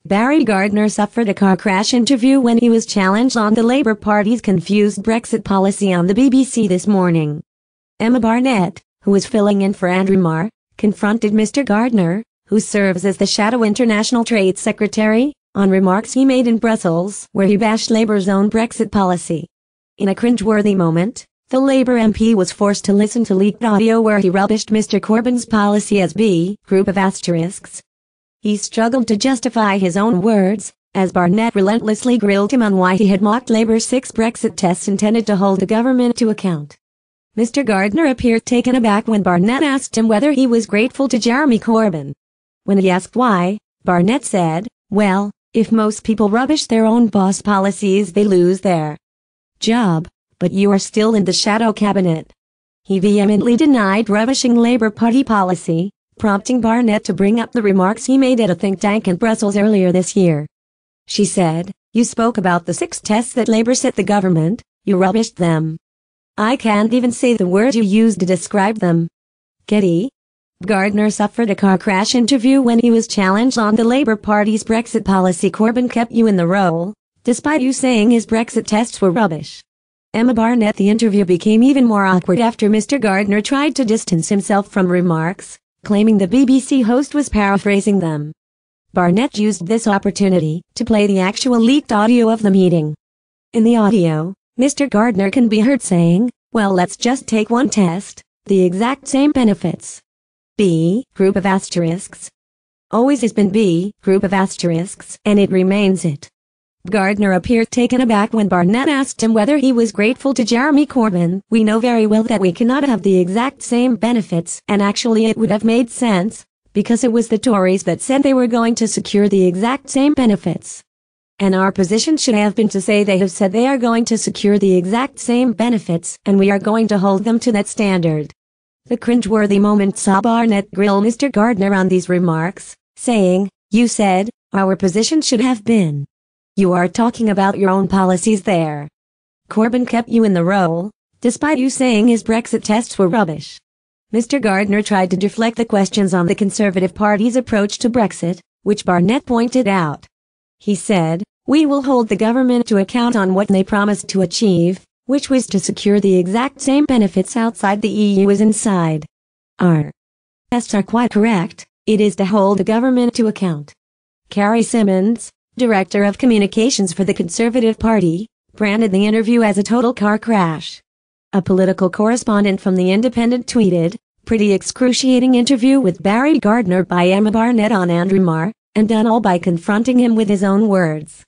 Barry Gardiner suffered a car crash interview when he was challenged on the Labour Party's confused Brexit policy on the BBC this morning. Emma Barnett, who was filling in for Andrew Marr, confronted Mr. Gardiner, who serves as the shadow international trade secretary, on remarks he made in Brussels where he bashed Labour's own Brexit policy. In a cringeworthy moment, the Labour MP was forced to listen to leaked audio where he rubbished Mr. Corbyn's policy as B group of asterisks. He struggled to justify his own words, as Barnett relentlessly grilled him on why he had mocked Labour's 6 Brexit tests intended to hold the government to account. Mr. Gardiner appeared taken aback when Barnett asked him whether he was grateful to Jeremy Corbyn. When he asked why, Barnett said, "Well, if most people rubbish their own boss policies they lose their job, but you are still in the shadow cabinet." He vehemently denied rubbishing Labour Party policy, prompting Barnett to bring up the remarks he made at a think tank in Brussels earlier this year. She said, "You spoke about the 6 tests that Labour set the government, you rubbished them. I can't even say the word you used to describe them." Getty. Gardiner suffered a car crash interview when he was challenged on the Labour Party's Brexit policy. Corbyn kept you in the role, despite you saying his Brexit tests were rubbish. Emma Barnett. The interview became even more awkward after Mr. Gardiner tried to distance himself from remarks, claiming the BBC host was paraphrasing them. Barnett used this opportunity to play the actual leaked audio of the meeting. In the audio, Mr. Gardiner can be heard saying, "Well, let's just take one test, the exact same benefits. B group of asterisks. Always has been B group of asterisks, and it remains it." Gardiner appeared taken aback when Barnett asked him whether he was grateful to Jeremy Corbyn. "We know very well that we cannot have the exact same benefits, and actually it would have made sense, because it was the Tories that said they were going to secure the exact same benefits. And our position should have been to say they have said they are going to secure the exact same benefits, and we are going to hold them to that standard." The cringeworthy moment saw Barnett grill Mr. Gardiner on these remarks, saying, "You said, our position should have been. You are talking about your own policies there. Corbyn kept you in the role, despite you saying his Brexit tests were rubbish." Mr. Gardiner tried to deflect the questions on the Conservative Party's approach to Brexit, which Barnett pointed out. He said, "We will hold the government to account on what they promised to achieve, which was to secure the exact same benefits outside the EU as inside. Our tests are quite correct, it is to hold the government to account." Carrie Symonds, Director of Communications for the Conservative Party, branded the interview as a total car crash. A political correspondent from The Independent tweeted, "Pretty excruciating interview with Barry Gardiner by Emma Barnett on Andrew Marr, and done all by confronting him with his own words."